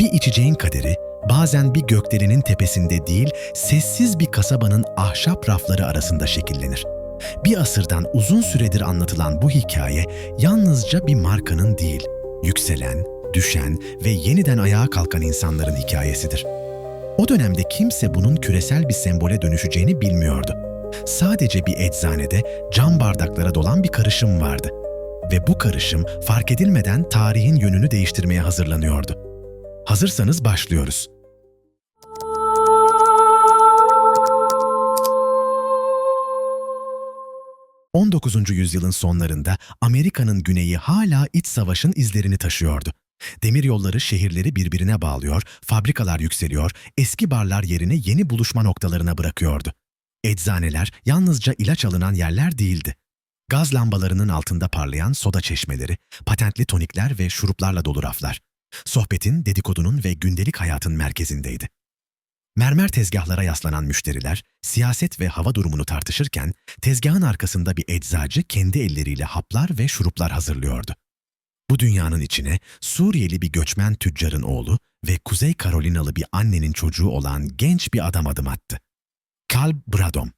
Bir içeceğin kaderi bazen bir gökdelenin tepesinde değil, sessiz bir kasabanın ahşap rafları arasında şekillenir. Bir asırdan uzun süredir anlatılan bu hikaye yalnızca bir markanın değil, yükselen, düşen ve yeniden ayağa kalkan insanların hikayesidir. O dönemde kimse bunun küresel bir sembole dönüşeceğini bilmiyordu. Sadece bir eczanede cam bardaklara dolan bir karışım vardı. Ve bu karışım fark edilmeden tarihin yönünü değiştirmeye hazırlanıyordu. Hazırsanız başlıyoruz. 19. yüzyılın sonlarında Amerika'nın güneyi hala iç savaşın izlerini taşıyordu. Demiryolları şehirleri birbirine bağlıyor, fabrikalar yükseliyor, eski barlar yerine yeni buluşma noktalarına bırakıyordu. Eczaneler yalnızca ilaç alınan yerler değildi. Gaz lambalarının altında parlayan soda çeşmeleri, patentli tonikler ve şuruplarla dolu raflar. Sohbetin, dedikodunun ve gündelik hayatın merkezindeydi. Mermer tezgahlara yaslanan müşteriler, siyaset ve hava durumunu tartışırken, tezgahın arkasında bir eczacı kendi elleriyle haplar ve şuruplar hazırlıyordu. Bu dünyanın içine Suriyeli bir göçmen tüccarın oğlu ve Kuzey Karolinalı bir annenin çocuğu olan genç bir adam adım attı. Carl Bradom.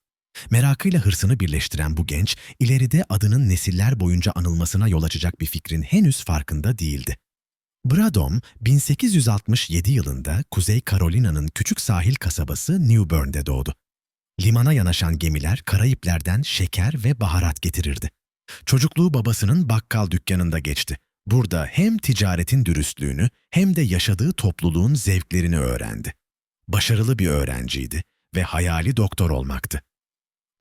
Merakıyla hırsını birleştiren bu genç, ileride adının nesiller boyunca anılmasına yol açacak bir fikrin henüz farkında değildi. Bradom, 1867 yılında Kuzey Carolina'nın küçük sahil kasabası New Bern'de doğdu. Limana yanaşan gemiler Karayipler'den şeker ve baharat getirirdi. Çocukluğu babasının bakkal dükkanında geçti. Burada hem ticaretin dürüstlüğünü hem de yaşadığı topluluğun zevklerini öğrendi. Başarılı bir öğrenciydi ve hayali doktor olmaktı.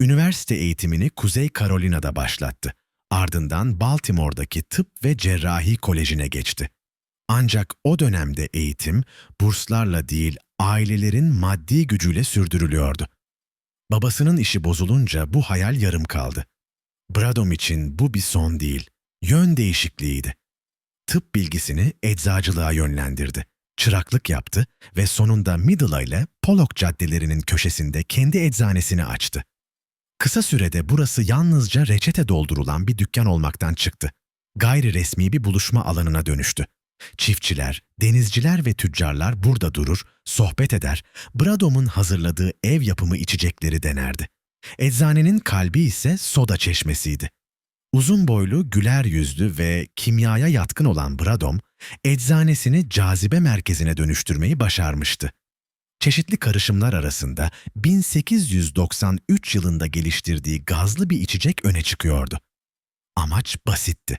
Üniversite eğitimini Kuzey Carolina'da başlattı. Ardından Baltimore'daki Tıp ve Cerrahi Koleji'ne geçti. Ancak o dönemde eğitim, burslarla değil, ailelerin maddi gücüyle sürdürülüyordu. Babasının işi bozulunca bu hayal yarım kaldı. Bradom için bu bir son değil, yön değişikliğiydi. Tıp bilgisini eczacılığa yönlendirdi. Çıraklık yaptı ve sonunda Middel'a ile Pollock caddelerinin köşesinde kendi eczanesini açtı. Kısa sürede burası yalnızca reçete doldurulan bir dükkan olmaktan çıktı. Gayri resmi bir buluşma alanına dönüştü. Çiftçiler, denizciler ve tüccarlar burada durur, sohbet eder, Bradom'un hazırladığı ev yapımı içecekleri denerdi. Eczanenin kalbi ise soda çeşmesiydi. Uzun boylu, güler yüzlü ve kimyaya yatkın olan Bradom, eczanesini cazibe merkezine dönüştürmeyi başarmıştı. Çeşitli karışımlar arasında 1893 yılında geliştirdiği gazlı bir içecek öne çıkıyordu. Amaç basitti.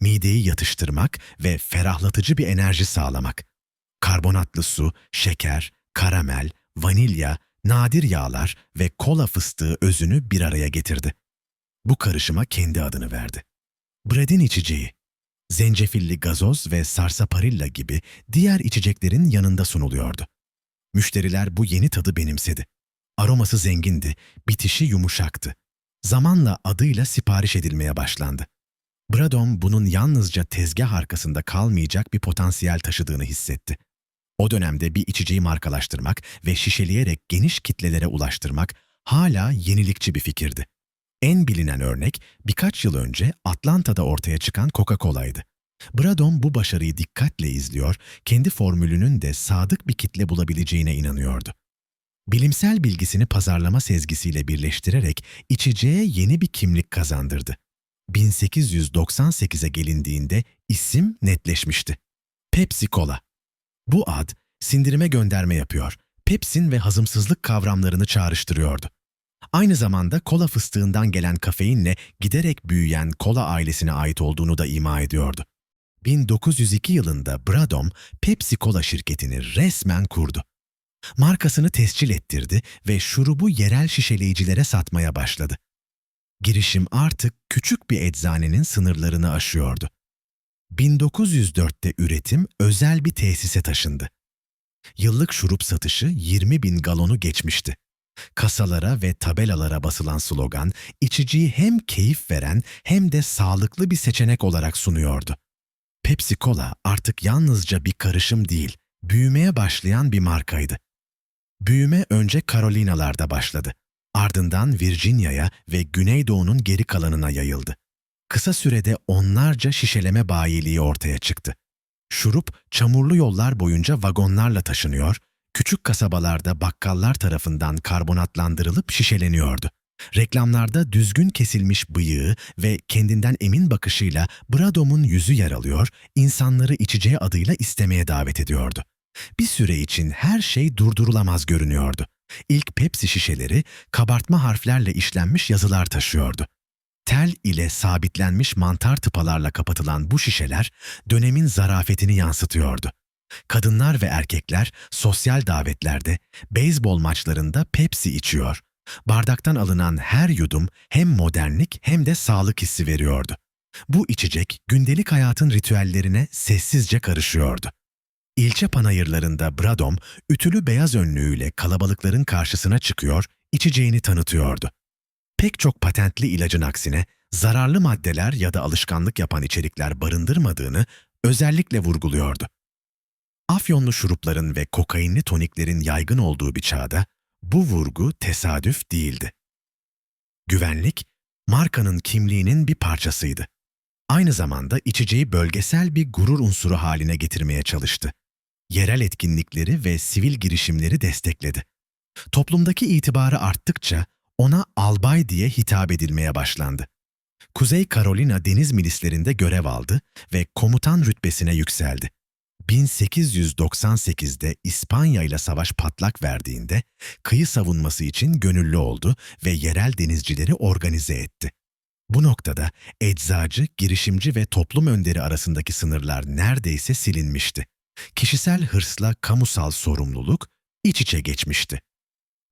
Mideyi yatıştırmak ve ferahlatıcı bir enerji sağlamak. Karbonatlı su, şeker, karamel, vanilya, nadir yağlar ve kola fıstığı özünü bir araya getirdi. Bu karışıma kendi adını verdi. Brad'in içeceği. Zencefilli gazoz ve sarsaparilla gibi diğer içeceklerin yanında sunuluyordu. Müşteriler bu yeni tadı benimsedi. Aroması zengindi, bitişi yumuşaktı. Zamanla adıyla sipariş edilmeye başlandı. Bradom bunun yalnızca tezgah arkasında kalmayacak bir potansiyel taşıdığını hissetti. O dönemde bir içeceği markalaştırmak ve şişeleyerek geniş kitlelere ulaştırmak hala yenilikçi bir fikirdi. En bilinen örnek birkaç yıl önce Atlanta'da ortaya çıkan Coca-Cola'ydı. Bradom bu başarıyı dikkatle izliyor, kendi formülünün de sadık bir kitle bulabileceğine inanıyordu. Bilimsel bilgisini pazarlama sezgisiyle birleştirerek içeceğe yeni bir kimlik kazandırdı. 1898'e gelindiğinde isim netleşmişti. Pepsi Cola. Bu ad, sindirime gönderme yapıyor, pepsin ve hazımsızlık kavramlarını çağrıştırıyordu. Aynı zamanda kola fıstığından gelen kafeinle giderek büyüyen kola ailesine ait olduğunu da ima ediyordu. 1902 yılında Bradom, Pepsi Cola şirketini resmen kurdu. Markasını tescil ettirdi ve şurubu yerel şişeleyicilere satmaya başladı. Girişim artık küçük bir eczanenin sınırlarını aşıyordu. 1904'te üretim özel bir tesise taşındı. Yıllık şurup satışı 20.000 galonu geçmişti. Kasalara ve tabelalara basılan slogan, içiciyi hem keyif veren hem de sağlıklı bir seçenek olarak sunuyordu. Pepsi Cola artık yalnızca bir karışım değil, büyümeye başlayan bir markaydı. Büyüme önce Carolinalarda başladı. Ardından Virginia'ya ve Güneydoğu'nun geri kalanına yayıldı. Kısa sürede onlarca şişeleme bayiliği ortaya çıktı. Şurup çamurlu yollar boyunca vagonlarla taşınıyor, küçük kasabalarda bakkallar tarafından karbonatlandırılıp şişeleniyordu. Reklamlarda düzgün kesilmiş bıyığı ve kendinden emin bakışıyla Bradom'un yüzü yer alıyor, insanları içeceği adıyla istemeye davet ediyordu. Bir süre için her şey durdurulamaz görünüyordu. İlk Pepsi şişeleri kabartma harflerle işlenmiş yazılar taşıyordu. Tel ile sabitlenmiş mantar tıpalarla kapatılan bu şişeler dönemin zarafetini yansıtıyordu. Kadınlar ve erkekler sosyal davetlerde, beyzbol maçlarında Pepsi içiyor. Bardaktan alınan her yudum hem modernlik hem de sağlık hissi veriyordu. Bu içecek gündelik hayatın ritüellerine sessizce karışıyordu. İlçe panayırlarında Bradom, ütülü beyaz önlüğüyle kalabalıkların karşısına çıkıyor, içeceğini tanıtıyordu. Pek çok patentli ilacın aksine zararlı maddeler ya da alışkanlık yapan içerikler barındırmadığını özellikle vurguluyordu. Afyonlu şurupların ve kokainli toniklerin yaygın olduğu bir çağda bu vurgu tesadüf değildi. Güvenlik, markanın kimliğinin bir parçasıydı. Aynı zamanda içeceği bölgesel bir gurur unsuru haline getirmeye çalıştı. Yerel etkinlikleri ve sivil girişimleri destekledi. Toplumdaki itibarı arttıkça ona albay diye hitap edilmeye başlandı. Kuzey Carolina deniz milislerinde görev aldı ve komutan rütbesine yükseldi. 1898'de İspanya ile savaş patlak verdiğinde kıyı savunması için gönüllü oldu ve yerel denizcileri organize etti. Bu noktada eczacı, girişimci ve toplum önderi arasındaki sınırlar neredeyse silinmişti. Kişisel hırsla kamusal sorumluluk iç içe geçmişti.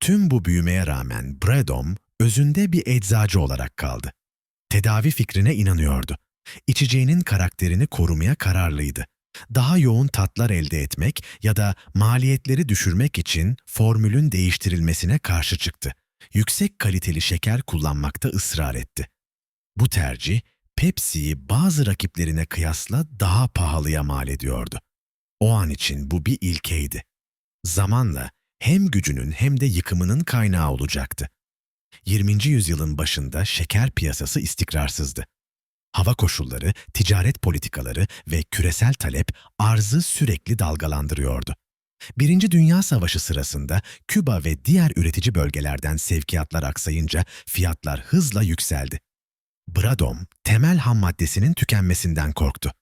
Tüm bu büyümeye rağmen Bradom özünde bir eczacı olarak kaldı. Tedavi fikrine inanıyordu. İçeceğinin karakterini korumaya kararlıydı. Daha yoğun tatlar elde etmek ya da maliyetleri düşürmek için formülün değiştirilmesine karşı çıktı. Yüksek kaliteli şeker kullanmakta ısrar etti. Bu tercih Pepsi'yi bazı rakiplerine kıyasla daha pahalıya mal ediyordu. O an için bu bir ilkeydi. Zamanla hem gücünün hem de yıkımının kaynağı olacaktı. 20. yüzyılın başında şeker piyasası istikrarsızdı. Hava koşulları, ticaret politikaları ve küresel talep arzı sürekli dalgalandırıyordu. Birinci Dünya Savaşı sırasında Küba ve diğer üretici bölgelerden sevkiyatlar aksayınca fiyatlar hızla yükseldi. Bradom, temel ham maddesinin tükenmesinden korktu.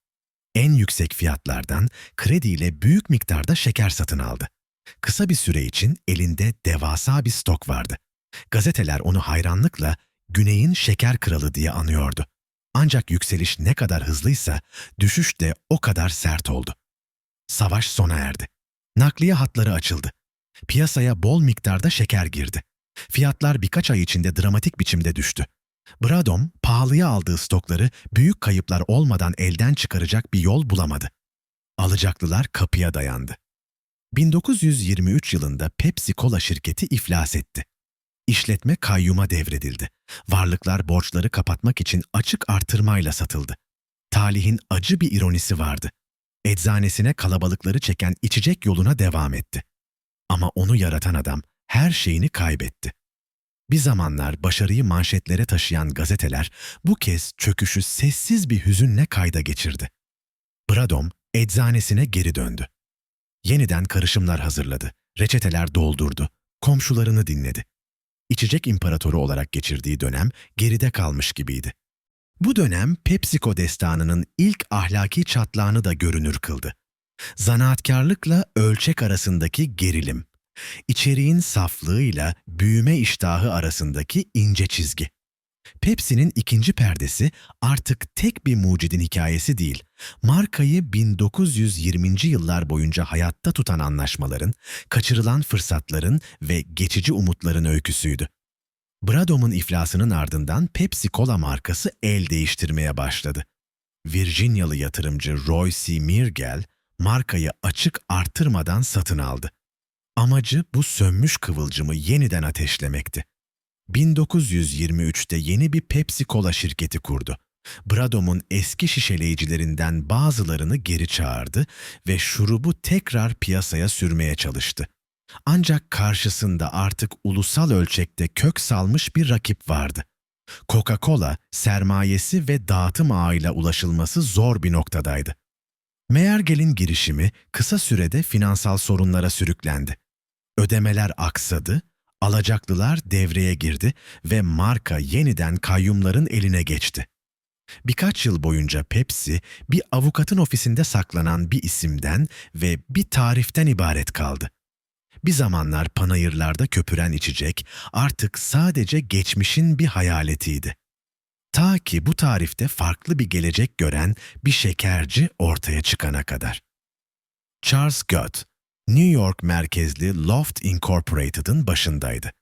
En yüksek fiyatlardan krediyle büyük miktarda şeker satın aldı. Kısa bir süre için elinde devasa bir stok vardı. Gazeteler onu hayranlıkla "Güney'in şeker kralı" diye anıyordu. Ancak yükseliş ne kadar hızlıysa düşüş de o kadar sert oldu. Savaş sona erdi. Nakliye hatları açıldı. Piyasaya bol miktarda şeker girdi. Fiyatlar birkaç ay içinde dramatik biçimde düştü. Bradom, pahalıya aldığı stokları büyük kayıplar olmadan elden çıkaracak bir yol bulamadı. Alacaklılar kapıya dayandı. 1923 yılında Pepsi Cola şirketi iflas etti. İşletme kayyuma devredildi. Varlıklar borçları kapatmak için açık artırmayla satıldı. Talihin acı bir ironisi vardı. Eczanesine kalabalıkları çeken içecek yoluna devam etti. Ama onu yaratan adam her şeyini kaybetti. Bir zamanlar başarıyı manşetlere taşıyan gazeteler bu kez çöküşü sessiz bir hüzünle kayda geçirdi. Bradom eczanesine geri döndü. Yeniden karışımlar hazırladı, reçeteler doldurdu, komşularını dinledi. İçecek imparatoru olarak geçirdiği dönem geride kalmış gibiydi. Bu dönem PepsiCo destanının ilk ahlaki çatlağını da görünür kıldı. Zanaatkarlıkla ölçek arasındaki gerilim, içeriğin saflığıyla büyüme iştahı arasındaki ince çizgi. Pepsi'nin ikinci perdesi artık tek bir mucidin hikayesi değil, markayı 1920. yıllar boyunca hayatta tutan anlaşmaların, kaçırılan fırsatların ve geçici umutların öyküsüydü. Bradom'un iflasının ardından Pepsi Cola markası el değiştirmeye başladı. Virginialı yatırımcı Roy C. Meargel, markayı açık artırmadan satın aldı. Amacı bu sönmüş kıvılcımı yeniden ateşlemekti. 1923'te yeni bir Pepsi Cola şirketi kurdu. Bradom'un eski şişeleyicilerinden bazılarını geri çağırdı ve şurubu tekrar piyasaya sürmeye çalıştı. Ancak karşısında artık ulusal ölçekte kök salmış bir rakip vardı. Coca-Cola, sermayesi ve dağıtım ağıyla ulaşılması zor bir noktadaydı. Meergel'in girişimi kısa sürede finansal sorunlara sürüklendi. Ödemeler aksadı, alacaklılar devreye girdi ve marka yeniden kayyumların eline geçti. Birkaç yıl boyunca Pepsi, bir avukatın ofisinde saklanan bir isimden ve bir tariften ibaret kaldı. Bir zamanlar panayırlarda köpüren içecek artık sadece geçmişin bir hayaletiydi. Ta ki bu tarifte farklı bir gelecek gören bir şekerci ortaya çıkana kadar. Charles Gott, New York merkezli Loft Incorporated'ın başındaydı.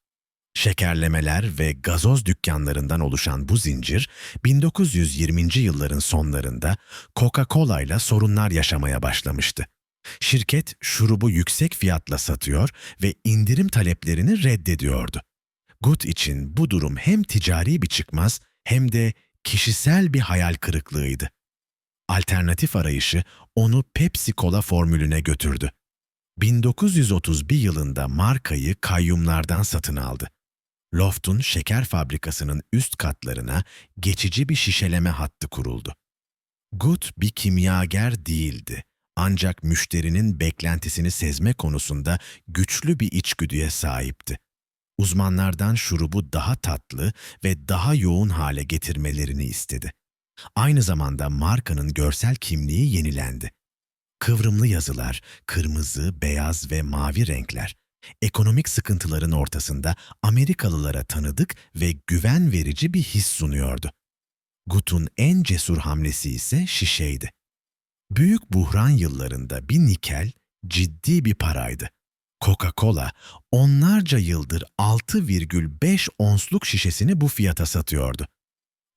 Şekerlemeler ve gazoz dükkanlarından oluşan bu zincir, 1920'ci yılların sonlarında Coca-Cola ile sorunlar yaşamaya başlamıştı. Şirket şurubu yüksek fiyatla satıyor ve indirim taleplerini reddediyordu. Good için bu durum hem ticari bir çıkmaz hem de kişisel bir hayal kırıklığıydı. Alternatif arayışı onu Pepsi Cola formülüne götürdü. 1931 yılında markayı kayyumlardan satın aldı. Loft'un şeker fabrikasının üst katlarına geçici bir şişeleme hattı kuruldu. Good bir kimyager değildi. Ancak müşterinin beklentisini sezme konusunda güçlü bir içgüdüye sahipti. Uzmanlardan şurubu daha tatlı ve daha yoğun hale getirmelerini istedi. Aynı zamanda markanın görsel kimliği yenilendi. Kıvrımlı yazılar, kırmızı, beyaz ve mavi renkler, ekonomik sıkıntıların ortasında Amerikalılara tanıdık ve güven verici bir his sunuyordu. Good'un en cesur hamlesi ise şişeydi. Büyük buhran yıllarında bir nikel ciddi bir paraydı. Coca-Cola onlarca yıldır 6,5 onsluk şişesini bu fiyata satıyordu.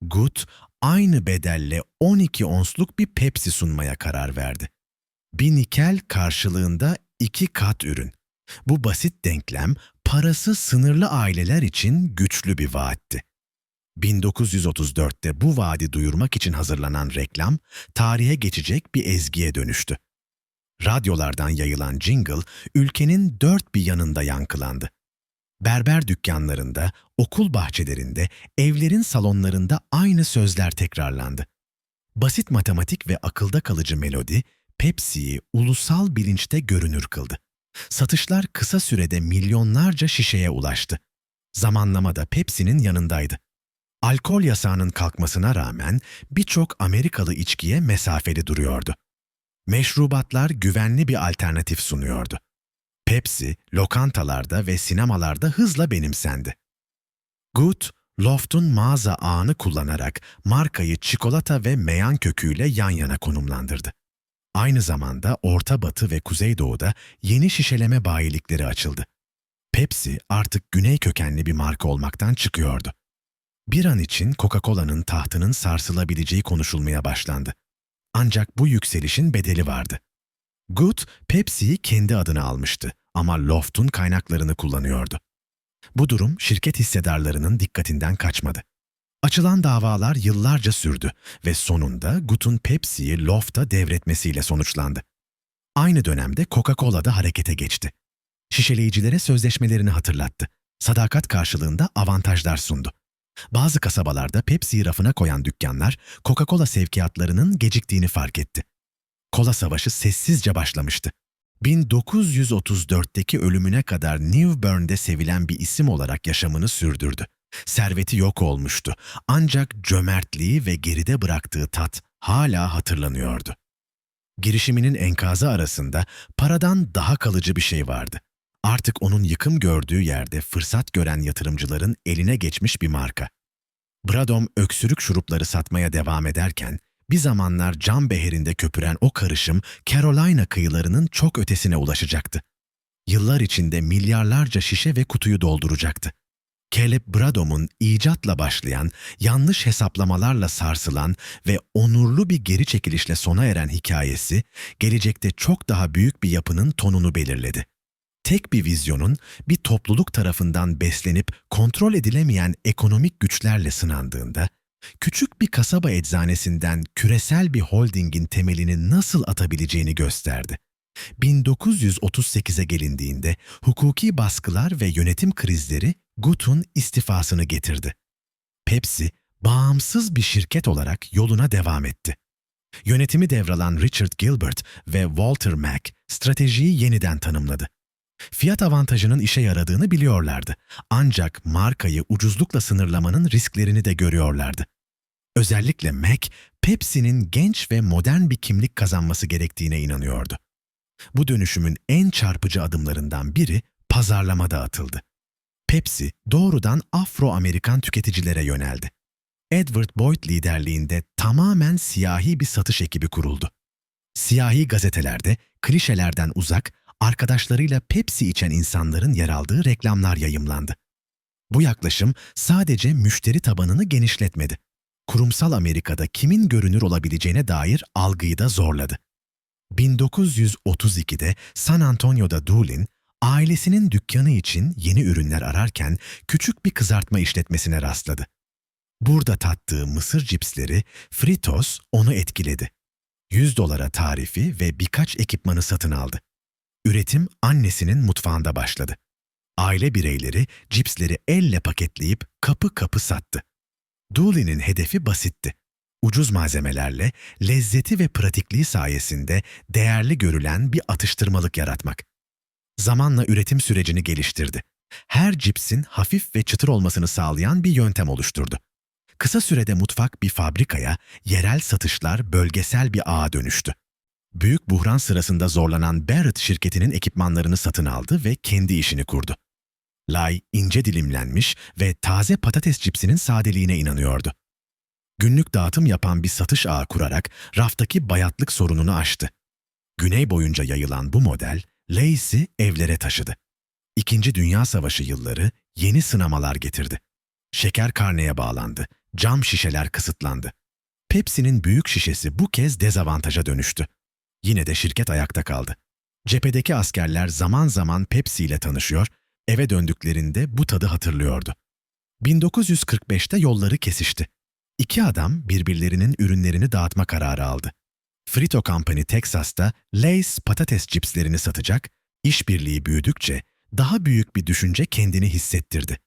Good aynı bedelle 12 onsluk bir Pepsi sunmaya karar verdi. Bir nikel karşılığında 2 kat ürün. Bu basit denklem parası sınırlı aileler için güçlü bir vaatti. 1934'te bu vaadi duyurmak için hazırlanan reklam, tarihe geçecek bir ezgiye dönüştü. Radyolardan yayılan jingle, ülkenin dört bir yanında yankılandı. Berber dükkanlarında, okul bahçelerinde, evlerin salonlarında aynı sözler tekrarlandı. Basit matematik ve akılda kalıcı melodi, Pepsi'yi ulusal bilinçte görünür kıldı. Satışlar kısa sürede milyonlarca şişeye ulaştı. Zamanlama da Pepsi'nin yanındaydı. Alkol yasağının kalkmasına rağmen birçok Amerikalı içkiye mesafeli duruyordu. Meşrubatlar güvenli bir alternatif sunuyordu. Pepsi, lokantalarda ve sinemalarda hızla benimsendi. Good, Loft'un mağaza ağını kullanarak markayı çikolata ve meyan köküyle yan yana konumlandırdı. Aynı zamanda Orta Batı ve Kuzeydoğu'da yeni şişeleme bayilikleri açıldı. Pepsi artık güney kökenli bir marka olmaktan çıkıyordu. Bir an için Coca-Cola'nın tahtının sarsılabileceği konuşulmaya başlandı. Ancak bu yükselişin bedeli vardı. Good, Pepsi'yi kendi adına almıştı ama Loft'un kaynaklarını kullanıyordu. Bu durum şirket hissedarlarının dikkatinden kaçmadı. Açılan davalar yıllarca sürdü ve sonunda Good'un Pepsi'yi Loft'a devretmesiyle sonuçlandı. Aynı dönemde Coca-Cola da harekete geçti. Şişeleyicilere sözleşmelerini hatırlattı. Sadakat karşılığında avantajlar sundu. Bazı kasabalarda Pepsi'yi rafına koyan dükkanlar Coca-Cola sevkiyatlarının geciktiğini fark etti. Kola Savaşı sessizce başlamıştı. 1934'teki ölümüne kadar New Bern'de sevilen bir isim olarak yaşamını sürdürdü. Serveti yok olmuştu ancak cömertliği ve geride bıraktığı tat hala hatırlanıyordu. Girişiminin enkazı arasında paradan daha kalıcı bir şey vardı. Artık onun yıkım gördüğü yerde fırsat gören yatırımcıların eline geçmiş bir marka. Bradom öksürük şurupları satmaya devam ederken, bir zamanlar cam beherinde köpüren o karışım Carolina kıyılarının çok ötesine ulaşacaktı. Yıllar içinde milyarlarca şişe ve kutuyu dolduracaktı. Caleb Bradom'un icatla başlayan, yanlış hesaplamalarla sarsılan ve onurlu bir geri çekilişle sona eren hikayesi, gelecekte çok daha büyük bir yapının tonunu belirledi. Tek bir vizyonun bir topluluk tarafından beslenip kontrol edilemeyen ekonomik güçlerle sınandığında, küçük bir kasaba eczanesinden küresel bir holdingin temelini nasıl atabileceğini gösterdi. 1938'e gelindiğinde hukuki baskılar ve yönetim krizleri Good'un istifasını getirdi. Pepsi, bağımsız bir şirket olarak yoluna devam etti. Yönetimi devralan Richard Gilbert ve Walter Mack stratejiyi yeniden tanımladı. Fiyat avantajının işe yaradığını biliyorlardı. Ancak markayı ucuzlukla sınırlamanın risklerini de görüyorlardı. Özellikle Mac, Pepsi'nin genç ve modern bir kimlik kazanması gerektiğine inanıyordu. Bu dönüşümün en çarpıcı adımlarından biri pazarlamada atıldı. Pepsi doğrudan Afro-Amerikan tüketicilere yöneldi. Edward Boyd liderliğinde tamamen siyahi bir satış ekibi kuruldu. Siyahi gazetelerde klişelerden uzak, arkadaşlarıyla Pepsi içen insanların yer aldığı reklamlar yayımlandı. Bu yaklaşım sadece müşteri tabanını genişletmedi. Kurumsal Amerika'da kimin görünür olabileceğine dair algıyı da zorladı. 1932'de San Antonio'da Doolin, ailesinin dükkanı için yeni ürünler ararken küçük bir kızartma işletmesine rastladı. Burada tattığı mısır cipsleri, Fritos, onu etkiledi. $100 tarifi ve birkaç ekipmanı satın aldı. Üretim annesinin mutfağında başladı. Aile bireyleri cipsleri elle paketleyip kapı kapı sattı. Doolin'in hedefi basitti. Ucuz malzemelerle, lezzeti ve pratikliği sayesinde değerli görülen bir atıştırmalık yaratmak. Zamanla üretim sürecini geliştirdi. Her cipsin hafif ve çıtır olmasını sağlayan bir yöntem oluşturdu. Kısa sürede mutfak bir fabrikaya, yerel satışlar bölgesel bir ağa dönüştü. Büyük buhran sırasında zorlanan Barrett şirketinin ekipmanlarını satın aldı ve kendi işini kurdu. Lay, ince dilimlenmiş ve taze patates cipsinin sadeliğine inanıyordu. Günlük dağıtım yapan bir satış ağı kurarak raftaki bayatlık sorununu aştı. Güney boyunca yayılan bu model, Lay's'i evlere taşıdı. İkinci Dünya Savaşı yılları yeni sınamalar getirdi. Şeker karneye bağlandı, cam şişeler kısıtlandı. Pepsi'nin büyük şişesi bu kez dezavantaja dönüştü. Yine de şirket ayakta kaldı. Cephedeki askerler zaman zaman Pepsi ile tanışıyor, eve döndüklerinde bu tadı hatırlıyordu. 1945'te yolları kesişti. İki adam birbirlerinin ürünlerini dağıtma kararı aldı. Frito Company Texas'ta Lay's patates cipslerini satacak, işbirliği büyüdükçe daha büyük bir düşünce kendini hissettirdi.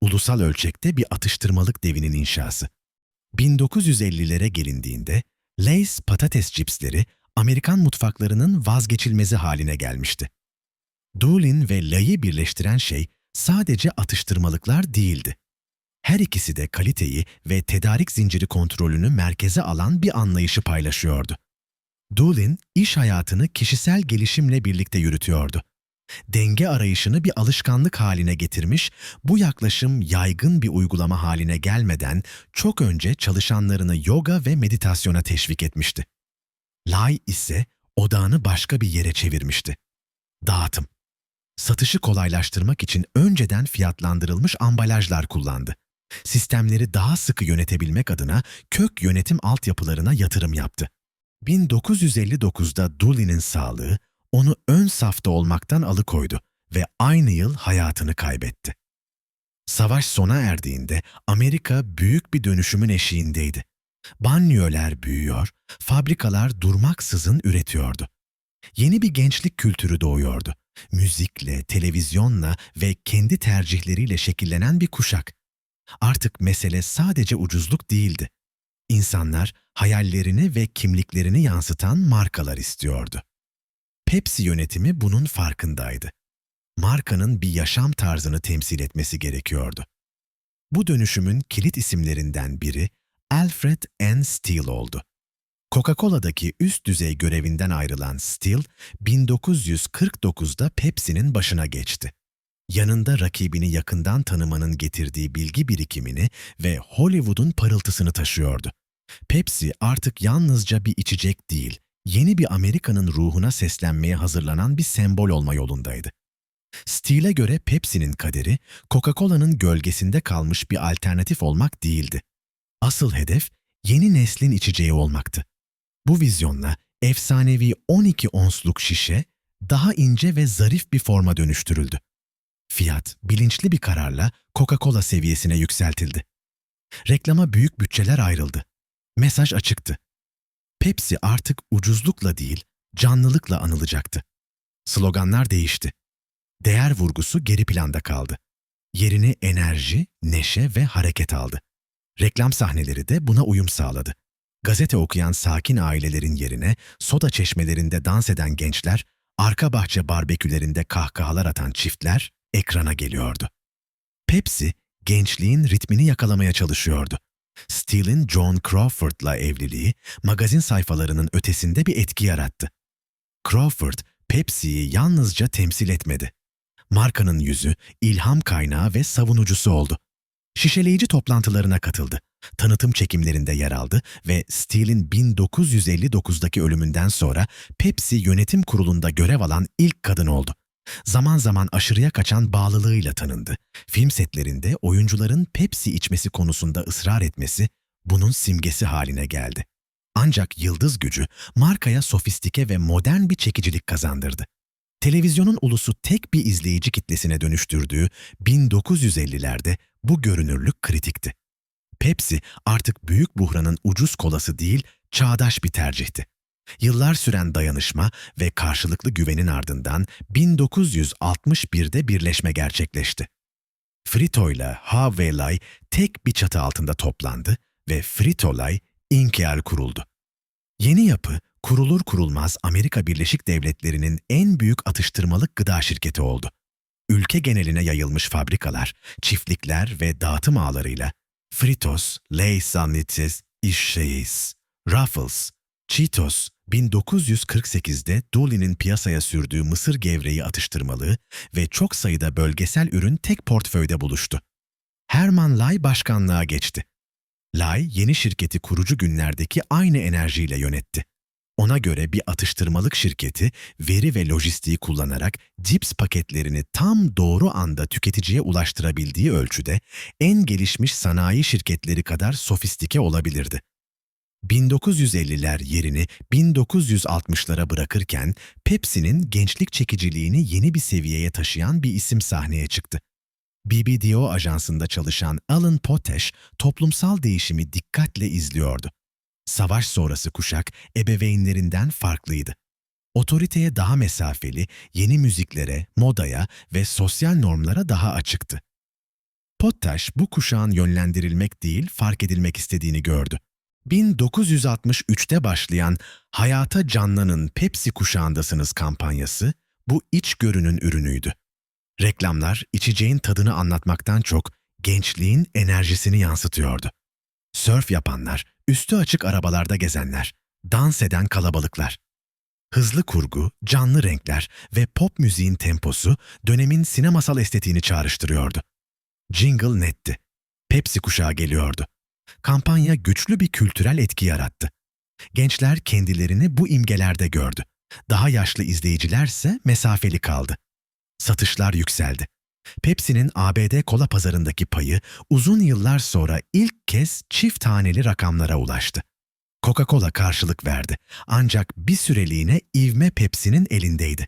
Ulusal ölçekte bir atıştırmalık devinin inşası. 1950'lere gelindiğinde Lay's patates cipsleri Amerikan mutfaklarının vazgeçilmezi haline gelmişti. Doolin ve Lay'ı birleştiren şey sadece atıştırmalıklar değildi. Her ikisi de kaliteyi ve tedarik zinciri kontrolünü merkeze alan bir anlayışı paylaşıyordu. Doolin, iş hayatını kişisel gelişimle birlikte yürütüyordu. Denge arayışını bir alışkanlık haline getirmiş, bu yaklaşım yaygın bir uygulama haline gelmeden çok önce çalışanlarını yoga ve meditasyona teşvik etmişti. Lay ise odağını başka bir yere çevirmişti. Dağıtım. Satışı kolaylaştırmak için önceden fiyatlandırılmış ambalajlar kullandı. Sistemleri daha sıkı yönetebilmek adına kök yönetim altyapılarına yatırım yaptı. 1959'da Doolin'in sağlığı onu ön safta olmaktan alıkoydu ve aynı yıl hayatını kaybetti. Savaş sona erdiğinde Amerika büyük bir dönüşümün eşiğindeydi. Banliyöler büyüyor, fabrikalar durmaksızın üretiyordu. Yeni bir gençlik kültürü doğuyordu. Müzikle, televizyonla ve kendi tercihleriyle şekillenen bir kuşak. Artık mesele sadece ucuzluk değildi. İnsanlar hayallerini ve kimliklerini yansıtan markalar istiyordu. Pepsi yönetimi bunun farkındaydı. Markanın bir yaşam tarzını temsil etmesi gerekiyordu. Bu dönüşümün kilit isimlerinden biri Alfred N. Steele oldu. Coca-Cola'daki üst düzey görevinden ayrılan Steele, 1949'da Pepsi'nin başına geçti. Yanında rakibini yakından tanımanın getirdiği bilgi birikimini ve Hollywood'un parıltısını taşıyordu. Pepsi artık yalnızca bir içecek değil, yeni bir Amerika'nın ruhuna seslenmeye hazırlanan bir sembol olma yolundaydı. Steele'e göre Pepsi'nin kaderi, Coca-Cola'nın gölgesinde kalmış bir alternatif olmak değildi. Asıl hedef, yeni neslin içeceği olmaktı. Bu vizyonla efsanevi 12 onsluk şişe daha ince ve zarif bir forma dönüştürüldü. Fiyat bilinçli bir kararla Coca-Cola seviyesine yükseltildi. Reklama büyük bütçeler ayrıldı. Mesaj açıktı. Pepsi artık ucuzlukla değil, canlılıkla anılacaktı. Sloganlar değişti. Değer vurgusu geri planda kaldı. Yerini enerji, neşe ve hareket aldı. Reklam sahneleri de buna uyum sağladı. Gazete okuyan sakin ailelerin yerine soda çeşmelerinde dans eden gençler, arka bahçe barbekülerinde kahkahalar atan çiftler ekrana geliyordu. Pepsi, gençliğin ritmini yakalamaya çalışıyordu. Steele'in John Crawford'la evliliği, magazin sayfalarının ötesinde bir etki yarattı. Crawford, Pepsi'yi yalnızca temsil etmedi. Markanın yüzü, ilham kaynağı ve savunucusu oldu. Şişeleyici toplantılarına katıldı. Tanıtım çekimlerinde yer aldı ve Steele'in 1959'daki ölümünden sonra Pepsi Yönetim Kurulu'nda görev alan ilk kadın oldu. Zaman zaman aşırıya kaçan bağlılığıyla tanındı. Film setlerinde oyuncuların Pepsi içmesi konusunda ısrar etmesi bunun simgesi haline geldi. Ancak yıldız gücü markaya sofistike ve modern bir çekicilik kazandırdı. Televizyonun ulusu tek bir izleyici kitlesine dönüştürdüğü 1950'lerde bu görünürlük kritikti. Pepsi artık büyük buhranın ucuz kolası değil, çağdaş bir tercihti. Yıllar süren dayanışma ve karşılıklı güvenin ardından 1961'de birleşme gerçekleşti. Frito ile Havvelay tek bir çatı altında toplandı ve Frito-Lay Inc. kuruldu. Yeni yapı, kurulur kurulmaz Amerika Birleşik Devletleri'nin en büyük atıştırmalık gıda şirketi oldu. Ülke geneline yayılmış fabrikalar, çiftlikler ve dağıtım ağlarıyla Fritos, Lay's Sandwiches, Ish'Shey's, Ruffles, Cheetos, 1948'de Dooly'nin piyasaya sürdüğü mısır gevreği atıştırmalığı ve çok sayıda bölgesel ürün tek portföyde buluştu. Herman Lay başkanlığa geçti. Lay, yeni şirketi kurucu günlerdeki aynı enerjiyle yönetti. Ona göre bir atıştırmalık şirketi, veri ve lojistiği kullanarak cips paketlerini tam doğru anda tüketiciye ulaştırabildiği ölçüde en gelişmiş sanayi şirketleri kadar sofistike olabilirdi. 1950'ler yerini 1960'lara bırakırken Pepsi'nin gençlik çekiciliğini yeni bir seviyeye taşıyan bir isim sahneye çıktı. BBDO ajansında çalışan Alan Potash toplumsal değişimi dikkatle izliyordu. Savaş sonrası kuşak ebeveynlerinden farklıydı. Otoriteye daha mesafeli, yeni müziklere, modaya ve sosyal normlara daha açıktı. Potash bu kuşağın yönlendirilmek değil, fark edilmek istediğini gördü. 1963'te başlayan "Hayata canlanın, Pepsi kuşağındasınız" kampanyası bu içgörünün ürünüydü. Reklamlar içeceğin tadını anlatmaktan çok gençliğin enerjisini yansıtıyordu. Sörf yapanlar, üstü açık arabalarda gezenler, dans eden kalabalıklar. Hızlı kurgu, canlı renkler ve pop müziğin temposu dönemin sinemasal estetiğini çağrıştırıyordu. Jingle netti. Pepsi kuşağı geliyordu. Kampanya güçlü bir kültürel etki yarattı. Gençler kendilerini bu imgelerde gördü. Daha yaşlı izleyicilerse mesafeli kaldı. Satışlar yükseldi. Pepsi'nin ABD kola pazarındaki payı uzun yıllar sonra ilk kez çift haneli rakamlara ulaştı. Coca-Cola karşılık verdi ancak bir süreliğine ivme Pepsi'nin elindeydi.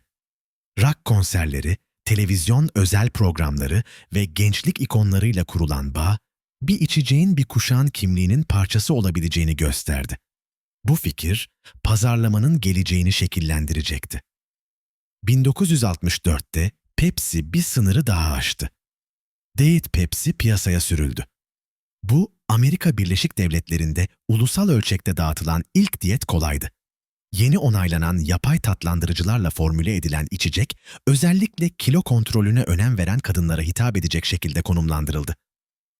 Rock konserleri, televizyon özel programları ve gençlik ikonlarıyla kurulan bağ, bir içeceğin bir kuşağın kimliğinin parçası olabileceğini gösterdi. Bu fikir, pazarlamanın geleceğini şekillendirecekti. 1964'te Pepsi bir sınırı daha aştı. Diet Pepsi piyasaya sürüldü. Bu, Amerika Birleşik Devletleri'nde ulusal ölçekte dağıtılan ilk diyet kolaydı. Yeni onaylanan yapay tatlandırıcılarla formüle edilen içecek, özellikle kilo kontrolüne önem veren kadınlara hitap edecek şekilde konumlandırıldı.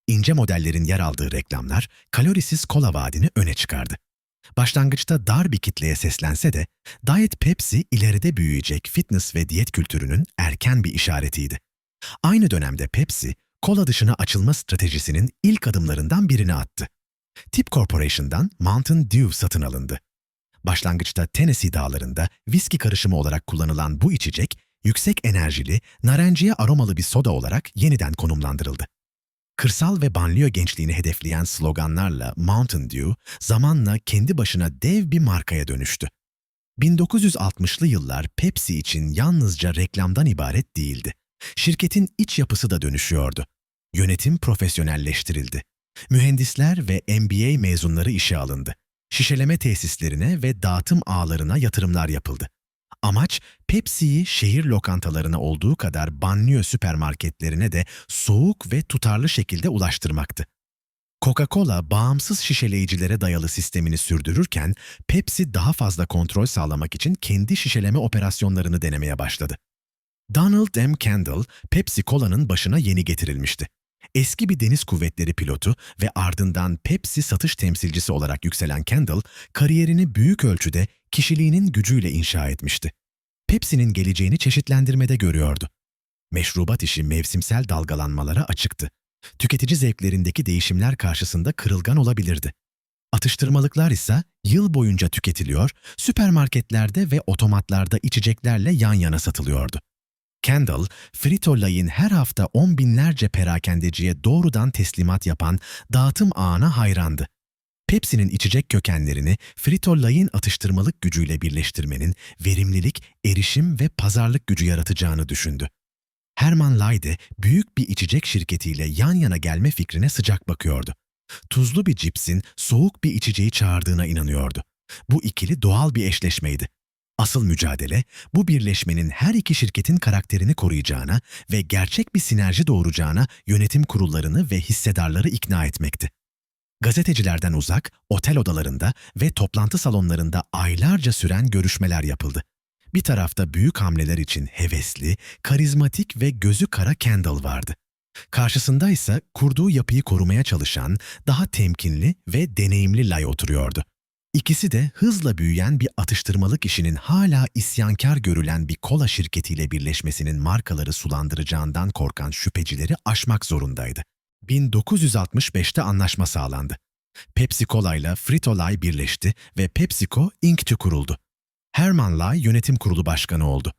İnce modellerin yer aldığı reklamlar, kalorisiz kola vaadini öne çıkardı. Başlangıçta dar bir kitleye seslense de, Diet Pepsi ileride büyüyecek fitness ve diyet kültürünün erken bir işaretiydi. Aynı dönemde Pepsi, kola dışına açılma stratejisinin ilk adımlarından birini attı. Tip Corporation'dan Mountain Dew satın alındı. Başlangıçta Tennessee dağlarında viski karışımı olarak kullanılan bu içecek, yüksek enerjili, narenciye aromalı bir soda olarak yeniden konumlandırıldı. Kırsal ve banliyö gençliğini hedefleyen sloganlarla Mountain Dew, zamanla kendi başına dev bir markaya dönüştü. 1960'lı yıllar Pepsi için yalnızca reklamdan ibaret değildi. Şirketin iç yapısı da dönüşüyordu. Yönetim profesyonelleştirildi. Mühendisler ve MBA mezunları işe alındı. Şişeleme tesislerine ve dağıtım ağlarına yatırımlar yapıldı. Amaç, Pepsi'yi şehir lokantalarına olduğu kadar banliyö süpermarketlerine de soğuk ve tutarlı şekilde ulaştırmaktı. Coca-Cola bağımsız şişeleyicilere dayalı sistemini sürdürürken Pepsi daha fazla kontrol sağlamak için kendi şişeleme operasyonlarını denemeye başladı. Donald M. Kendall, Pepsi Cola'nın başına yeni getirilmişti. Eski bir deniz kuvvetleri pilotu ve ardından Pepsi satış temsilcisi olarak yükselen Kendall, kariyerini büyük ölçüde kişiliğinin gücüyle inşa etmişti. Pepsi'nin geleceğini çeşitlendirmede görüyordu. Meşrubat işi mevsimsel dalgalanmalara açıktı. Tüketici zevklerindeki değişimler karşısında kırılgan olabilirdi. Atıştırmalıklar ise yıl boyunca tüketiliyor, süpermarketlerde ve otomatlarda içeceklerle yan yana satılıyordu. Kendall, Frito-Lay'in her hafta on binlerce perakendeciye doğrudan teslimat yapan dağıtım ağına hayrandı. Pepsi'nin içecek kökenlerini Frito-Lay'in atıştırmalık gücüyle birleştirmenin verimlilik, erişim ve pazarlık gücü yaratacağını düşündü. Herman Lay de büyük bir içecek şirketiyle yan yana gelme fikrine sıcak bakıyordu. Tuzlu bir cipsin soğuk bir içeceği çağırdığına inanıyordu. Bu ikili doğal bir eşleşmeydi. Asıl mücadele, bu birleşmenin her iki şirketin karakterini koruyacağına ve gerçek bir sinerji doğuracağına yönetim kurullarını ve hissedarları ikna etmekti. Gazetecilerden uzak, otel odalarında ve toplantı salonlarında aylarca süren görüşmeler yapıldı. Bir tarafta büyük hamleler için hevesli, karizmatik ve gözü kara Kendall vardı. Karşısında ise kurduğu yapıyı korumaya çalışan, daha temkinli ve deneyimli Lay oturuyordu. İkisi de hızla büyüyen bir atıştırmalık işinin hala isyankar görülen bir kola şirketiyle birleşmesinin markaları sulandıracağından korkan şüphecileri aşmak zorundaydı. 1965'te anlaşma sağlandı. Pepsi Cola ile Frito-Lay birleşti ve PepsiCo Inc. kuruldu. Herman Lay yönetim kurulu başkanı oldu.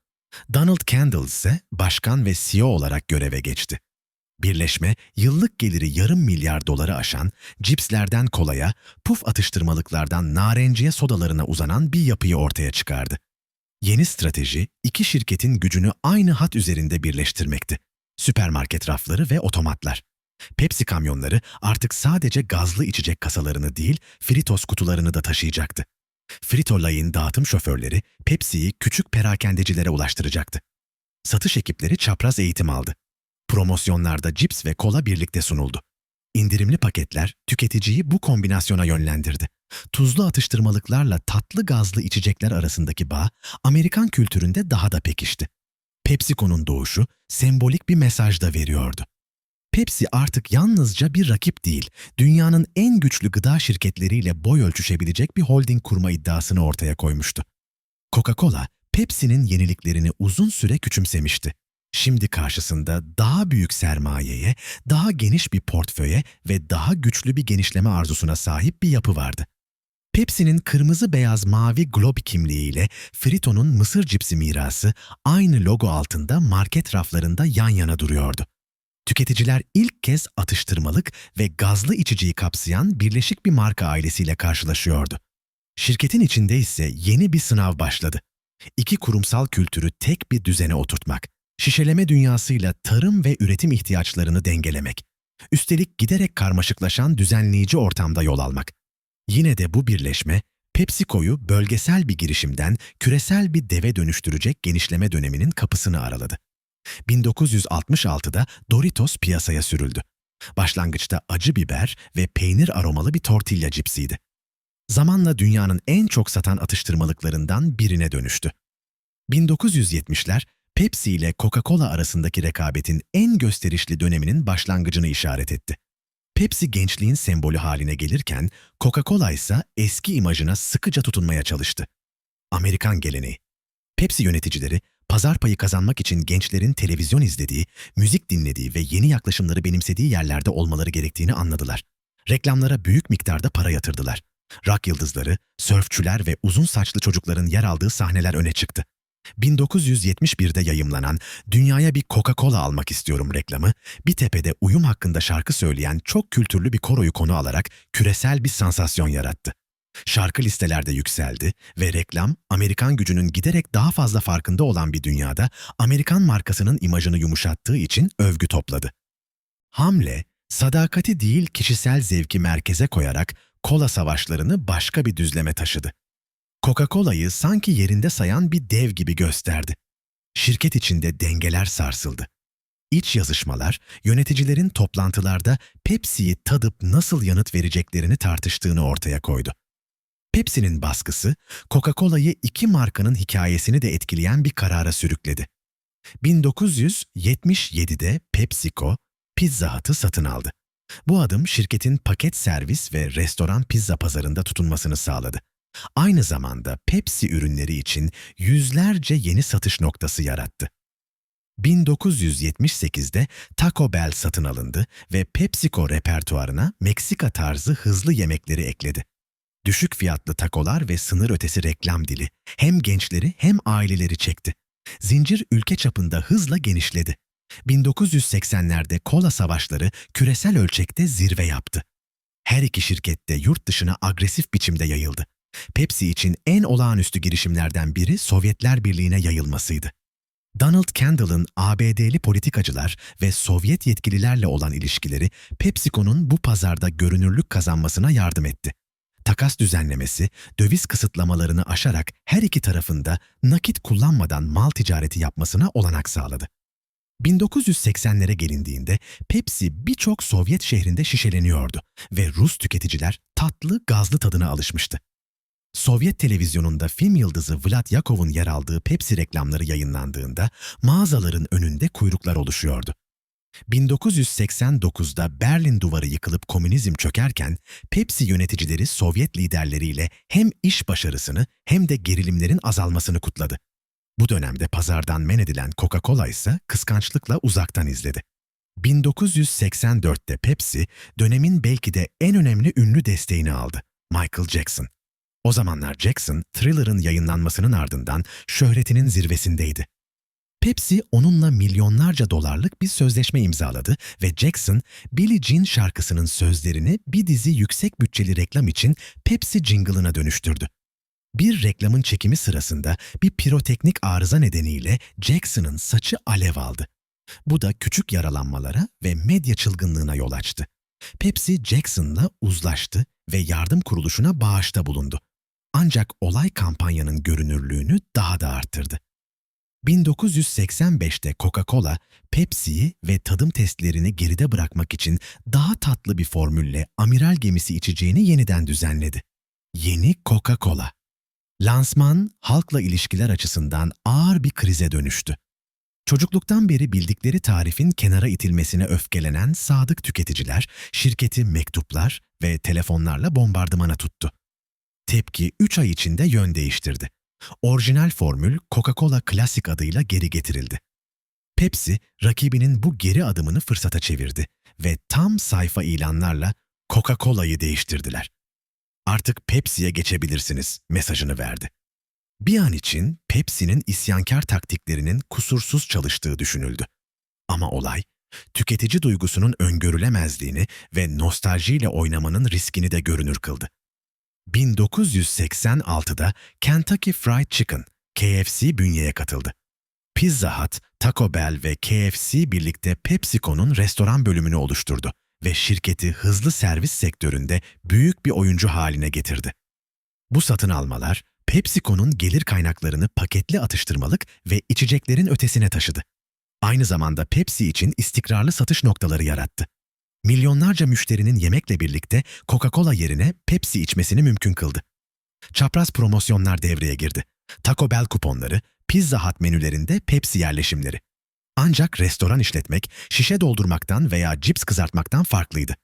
Donald Kendall ise başkan ve CEO olarak göreve geçti. Birleşme, yıllık geliri yarım milyar doları aşan, cipslerden kolaya, puf atıştırmalıklardan narenciye sodalarına uzanan bir yapıyı ortaya çıkardı. Yeni strateji, iki şirketin gücünü aynı hat üzerinde birleştirmekti. Süpermarket rafları ve otomatlar. Pepsi kamyonları artık sadece gazlı içecek kasalarını değil, Fritos kutularını da taşıyacaktı. Frito-Lay'in dağıtım şoförleri Pepsi'yi küçük perakendecilere ulaştıracaktı. Satış ekipleri çapraz eğitim aldı. Promosyonlarda cips ve kola birlikte sunuldu. İndirimli paketler tüketiciyi bu kombinasyona yönlendirdi. Tuzlu atıştırmalıklarla tatlı gazlı içecekler arasındaki bağ Amerikan kültüründe daha da pekişti. PepsiCo'nun doğuşu sembolik bir mesaj da veriyordu. Pepsi artık yalnızca bir rakip değil, dünyanın en güçlü gıda şirketleriyle boy ölçüşebilecek bir holding kurma iddiasını ortaya koymuştu. Coca-Cola, Pepsi'nin yeniliklerini uzun süre küçümsemişti. Şimdi karşısında daha büyük sermayeye, daha geniş bir portföye ve daha güçlü bir genişleme arzusuna sahip bir yapı vardı. Pepsi'nin kırmızı beyaz mavi glob kimliğiyle Frito'nun mısır cipsi mirası aynı logo altında market raflarında yan yana duruyordu. Tüketiciler ilk kez atıştırmalık ve gazlı içeceği kapsayan birleşik bir marka ailesiyle karşılaşıyordu. Şirketin içinde ise yeni bir sınav başladı. İki kurumsal kültürü tek bir düzene oturtmak, şişeleme dünyasıyla tarım ve üretim ihtiyaçlarını dengelemek, üstelik giderek karmaşıklaşan düzenleyici ortamda yol almak. Yine de bu birleşme, PepsiCo'yu bölgesel bir girişimden küresel bir deve dönüştürecek genişleme döneminin kapısını araladı. 1966'da Doritos piyasaya sürüldü. Başlangıçta acı biber ve peynir aromalı bir tortilla cipsiydi. Zamanla dünyanın en çok satan atıştırmalıklarından birine dönüştü. 1970'ler Pepsi ile Coca-Cola arasındaki rekabetin en gösterişli döneminin başlangıcını işaret etti. Pepsi gençliğin sembolü haline gelirken Coca-Cola ise eski imajına sıkıca tutunmaya çalıştı. Amerikan geleneği. Pepsi yöneticileri pazar payı kazanmak için gençlerin televizyon izlediği, müzik dinlediği ve yeni yaklaşımları benimsediği yerlerde olmaları gerektiğini anladılar. Reklamlara büyük miktarda para yatırdılar. Rock yıldızları, sörfçüler ve uzun saçlı çocukların yer aldığı sahneler öne çıktı. 1971'de yayımlanan "Dünyaya bir Coca-Cola almak istiyorum" reklamı, bir tepede uyum hakkında şarkı söyleyen çok kültürlü bir koroyu konu alarak küresel bir sansasyon yarattı. Şarkı listelerde yükseldi ve reklam, Amerikan gücünün giderek daha fazla farkında olan bir dünyada Amerikan markasının imajını yumuşattığı için övgü topladı. Hamle, sadakati değil kişisel zevki merkeze koyarak kola savaşlarını başka bir düzleme taşıdı. Coca-Cola'yı sanki yerinde sayan bir dev gibi gösterdi. Şirket içinde dengeler sarsıldı. iç yazışmalar, yöneticilerin toplantılarda Pepsi'yi tadıp nasıl yanıt vereceklerini tartıştığını ortaya koydu. Pepsi'nin baskısı, Coca-Cola'yı iki markanın hikayesini de etkileyen bir karara sürükledi. 1977'de PepsiCo, Pizza Hut'ı satın aldı. Bu adım şirketin paket servis ve restoran pizza pazarında tutunmasını sağladı. Aynı zamanda Pepsi ürünleri için yüzlerce yeni satış noktası yarattı. 1978'de Taco Bell satın alındı ve PepsiCo repertuarına Meksika tarzı hızlı yemekleri ekledi. Düşük fiyatlı takolar ve sınır ötesi reklam dili hem gençleri hem aileleri çekti. Zincir ülke çapında hızla genişledi. 1980'lerde kola savaşları küresel ölçekte zirve yaptı. Her iki şirket de yurt dışına agresif biçimde yayıldı. Pepsi için en olağanüstü girişimlerden biri Sovyetler Birliği'ne yayılmasıydı. Donald Kendall'ın ABD'li politikacılar ve Sovyet yetkililerle olan ilişkileri PepsiCo'nun bu pazarda görünürlük kazanmasına yardım etti. Takas düzenlemesi, döviz kısıtlamalarını aşarak her iki tarafında nakit kullanmadan mal ticareti yapmasına olanak sağladı. 1980'lere gelindiğinde Pepsi birçok Sovyet şehrinde şişeleniyordu ve Rus tüketiciler tatlı, gazlı tadına alışmıştı. Sovyet televizyonunda film yıldızı Vlad Yakov'un yer aldığı Pepsi reklamları yayınlandığında mağazaların önünde kuyruklar oluşuyordu. 1989'da Berlin Duvarı yıkılıp komünizm çökerken Pepsi yöneticileri Sovyet liderleriyle hem iş başarısını hem de gerilimlerin azalmasını kutladı. Bu dönemde pazardan men edilen Coca-Cola ise kıskançlıkla uzaktan izledi. 1984'te Pepsi, dönemin belki de en önemli ünlü desteğini aldı: Michael Jackson. O zamanlar Jackson, Thriller'ın yayınlanmasının ardından şöhretinin zirvesindeydi. Pepsi onunla milyonlarca dolarlık bir sözleşme imzaladı ve Jackson, Billie Jean şarkısının sözlerini bir dizi yüksek bütçeli reklam için Pepsi jingle'ına dönüştürdü. Bir reklamın çekimi sırasında bir piroteknik arıza nedeniyle Jackson'ın saçı alev aldı. Bu da küçük yaralanmalara ve medya çılgınlığına yol açtı. Pepsi, Jackson'la uzlaştı ve yardım kuruluşuna bağışta bulundu. Ancak olay kampanyanın görünürlüğünü daha da arttırdı. 1985'te Coca-Cola, Pepsi'yi ve tadım testlerini geride bırakmak için daha tatlı bir formülle amiral gemisi içeceğini yeniden düzenledi. Yeni Coca-Cola. Lansman, halkla ilişkiler açısından ağır bir krize dönüştü. Çocukluktan beri bildikleri tarifin kenara itilmesine öfkelenen sadık tüketiciler, şirketi mektuplar ve telefonlarla bombardımana tuttu. Tepki 3 ay içinde yön değiştirdi. Orijinal formül Coca-Cola Classic adıyla geri getirildi. Pepsi, rakibinin bu geri adımını fırsata çevirdi ve tam sayfa ilanlarla Coca-Cola'yı değiştirdiler. "Artık Pepsi'ye geçebilirsiniz" mesajını verdi. Bir an için Pepsi'nin isyankar taktiklerinin kusursuz çalıştığı düşünüldü. Ama olay, tüketici duygusunun öngörülemezliğini ve nostaljiyle oynamanın riskini de görünür kıldı. 1986'da Kentucky Fried Chicken, KFC bünyeye katıldı. Pizza Hut, Taco Bell ve KFC birlikte PepsiCo'nun restoran bölümünü oluşturdu ve şirketi hızlı servis sektöründe büyük bir oyuncu haline getirdi. Bu satın almalar, PepsiCo'nun gelir kaynaklarını paketli atıştırmalık ve içeceklerin ötesine taşıdı. Aynı zamanda Pepsi için istikrarlı satış noktaları yarattı. Milyonlarca müşterinin yemekle birlikte Coca-Cola yerine Pepsi içmesini mümkün kıldı. Çapraz promosyonlar devreye girdi. Taco Bell kuponları, Pizza Hut menülerinde Pepsi yerleşimleri. Ancak restoran işletmek, şişe doldurmaktan veya cips kızartmaktan farklıydı.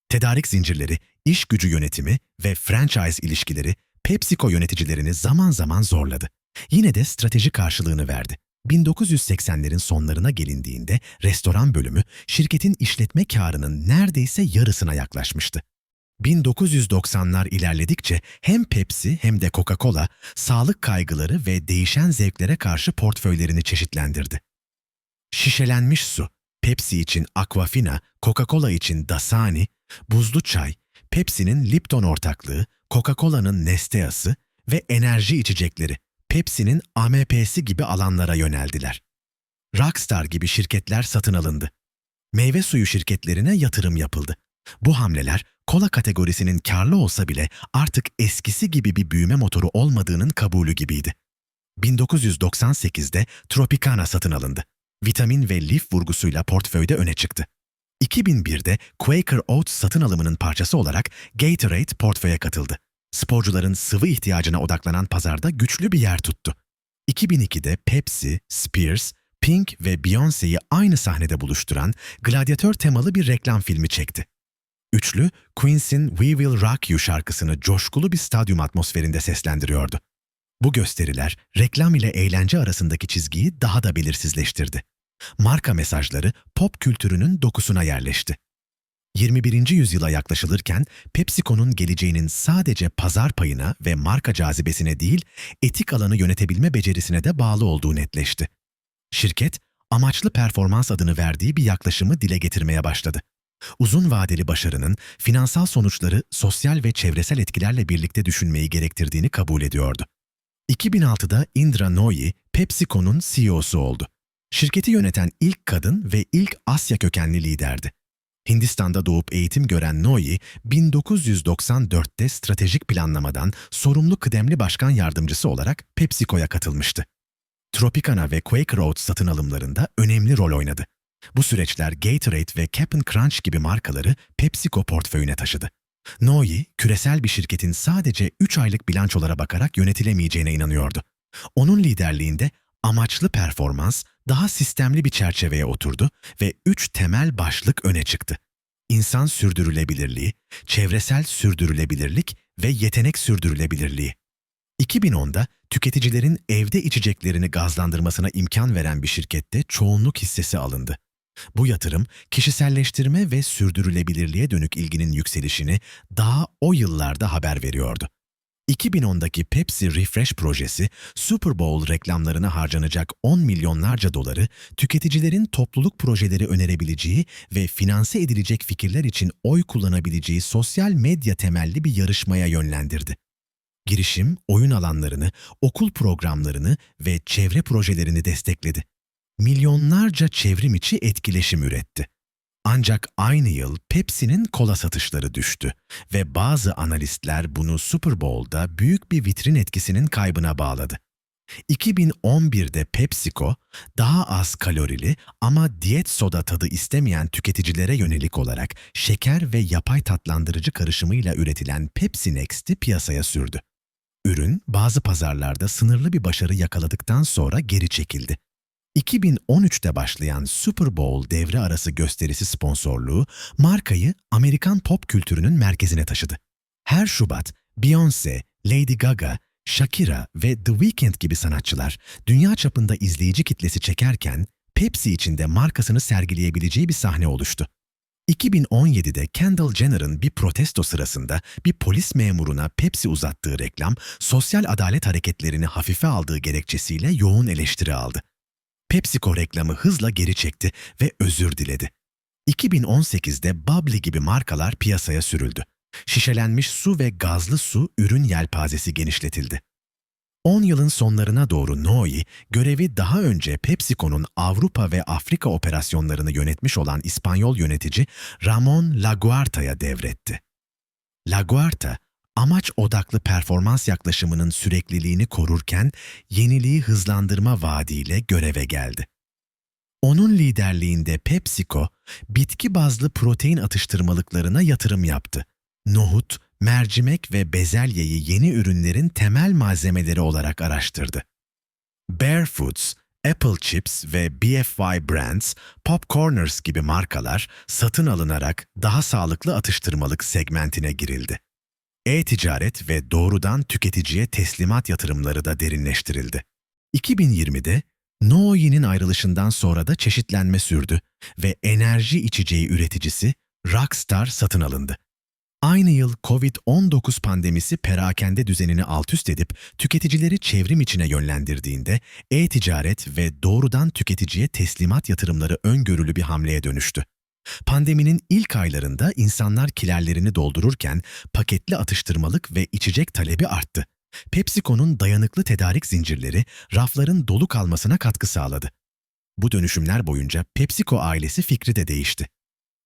Tedarik zincirleri, iş gücü yönetimi ve franchise ilişkileri PepsiCo yöneticilerini zaman zaman zorladı. Yine de strateji karşılığını verdi. 1980'lerin sonlarına gelindiğinde restoran bölümü şirketin işletme kârının neredeyse yarısına yaklaşmıştı. 1990'lar ilerledikçe hem Pepsi hem de Coca-Cola sağlık kaygıları ve değişen zevklere karşı portföylerini çeşitlendirdi. Şişelenmiş su, Pepsi için Aquafina, Coca-Cola için Dasani, buzlu çay, Pepsi'nin Lipton ortaklığı, Coca-Cola'nın Nestea'sı ve enerji içecekleri, Pepsi'nin AMP'si gibi alanlara yöneldiler. Rockstar gibi şirketler satın alındı. Meyve suyu şirketlerine yatırım yapıldı. Bu hamleler, kola kategorisinin karlı olsa bile artık eskisi gibi bir büyüme motoru olmadığının kabulü gibiydi. 1998'de Tropicana satın alındı. Vitamin ve lif vurgusuyla portföyde öne çıktı. 2001'de Quaker Oats satın alımının parçası olarak Gatorade portföye katıldı. Sporcuların sıvı ihtiyacına odaklanan pazarda güçlü bir yer tuttu. 2002'de Pepsi, Spears, Pink ve Beyoncé'yi aynı sahnede buluşturan gladyatör temalı bir reklam filmi çekti. Üçlü, Queen's'in We Will Rock You şarkısını coşkulu bir stadyum atmosferinde seslendiriyordu. Bu gösteriler reklam ile eğlence arasındaki çizgiyi daha da belirsizleştirdi. Marka mesajları pop kültürünün dokusuna yerleşti. 21. yüzyıla yaklaşılırken PepsiCo'nun geleceğinin sadece pazar payına ve marka cazibesine değil, etik alanı yönetebilme becerisine de bağlı olduğu netleşti. Şirket, amaçlı performans adını verdiği bir yaklaşımı dile getirmeye başladı. Uzun vadeli başarının finansal sonuçları sosyal ve çevresel etkilerle birlikte düşünmeyi gerektirdiğini kabul ediyordu. 2006'da Indra Nooyi, PepsiCo'nun CEO'su oldu. Şirketi yöneten ilk kadın ve ilk Asya kökenli liderdi. Hindistan'da doğup eğitim gören Nooyi, 1994'te stratejik planlamadan sorumlu kıdemli başkan yardımcısı olarak PepsiCo'ya katılmıştı. Tropicana ve Quaker Oats satın alımlarında önemli rol oynadı. Bu süreçler Gatorade ve Cap'n Crunch gibi markaları PepsiCo portföyüne taşıdı. Nooyi, küresel bir şirketin sadece 3 aylık bilançolara bakarak yönetilemeyeceğine inanıyordu. Onun liderliğinde amaçlı performans daha sistemli bir çerçeveye oturdu ve 3 temel başlık öne çıktı. İnsan sürdürülebilirliği, çevresel sürdürülebilirlik ve yetenek sürdürülebilirliği. 2010'da tüketicilerin evde içeceklerini gazlandırmasına imkan veren bir şirkette çoğunluk hissesi alındı. Bu yatırım, kişiselleştirme ve sürdürülebilirliğe dönük ilginin yükselişini daha o yıllarda haber veriyordu. 2010'daki Pepsi Refresh projesi, Super Bowl reklamlarına harcanacak 10 milyonlarca doları tüketicilerin topluluk projeleri önerebileceği ve finanse edilecek fikirler için oy kullanabileceği sosyal medya temelli bir yarışmaya yönlendirdi. Girişim, oyun alanlarını, okul programlarını ve çevre projelerini destekledi. Milyonlarca çevrim içi etkileşim üretti. Ancak aynı yıl Pepsi'nin kola satışları düştü ve bazı analistler bunu Super Bowl'da büyük bir vitrin etkisinin kaybına bağladı. 2011'de PepsiCo, daha az kalorili ama diyet soda tadı istemeyen tüketicilere yönelik olarak şeker ve yapay tatlandırıcı karışımıyla üretilen Pepsi Next'i piyasaya sürdü. Ürün, bazı pazarlarda sınırlı bir başarı yakaladıktan sonra geri çekildi. 2013'te başlayan Super Bowl devre arası gösterisi sponsorluğu, markayı Amerikan pop kültürünün merkezine taşıdı. Her Şubat, Beyoncé, Lady Gaga, Shakira ve The Weeknd gibi sanatçılar dünya çapında izleyici kitlesi çekerken, Pepsi için de markasını sergileyebileceği bir sahne oluştu. 2017'de Kendall Jenner'ın bir protesto sırasında bir polis memuruna Pepsi uzattığı reklam, sosyal adalet hareketlerini hafife aldığı gerekçesiyle yoğun eleştiri aldı. PepsiCo reklamı hızla geri çekti ve özür diledi. 2018'de Bubbly gibi markalar piyasaya sürüldü. Şişelenmiş su ve gazlı su ürün yelpazesi genişletildi. 10 yılın sonlarına doğru Nooyi, görevi daha önce PepsiCo'nun Avrupa ve Afrika operasyonlarını yönetmiş olan İspanyol yönetici Ramon Laguarta'ya devretti. Laguarta, amaç odaklı performans yaklaşımının sürekliliğini korurken yeniliği hızlandırma vaadiyle göreve geldi. Onun liderliğinde PepsiCo, bitki bazlı protein atıştırmalıklarına yatırım yaptı. Nohut, mercimek ve bezelyeyi yeni ürünlerin temel malzemeleri olarak araştırdı. Bare Foods, Apple Chips ve BFY Brands, Popcorners gibi markalar satın alınarak daha sağlıklı atıştırmalık segmentine girildi. E-ticaret ve doğrudan tüketiciye teslimat yatırımları da derinleştirildi. 2020'de Nooyi'nin ayrılışından sonra da çeşitlenme sürdü ve enerji içeceği üreticisi Rockstar satın alındı. Aynı yıl Covid-19 pandemisi perakende düzenini altüst edip tüketicileri çevrim içine yönlendirdiğinde e-ticaret ve doğrudan tüketiciye teslimat yatırımları öngörülü bir hamleye dönüştü. Pandeminin ilk aylarında insanlar kilerlerini doldururken paketli atıştırmalık ve içecek talebi arttı. PepsiCo'nun dayanıklı tedarik zincirleri rafların dolu kalmasına katkı sağladı. Bu dönüşümler boyunca PepsiCo ailesi fikri de değişti.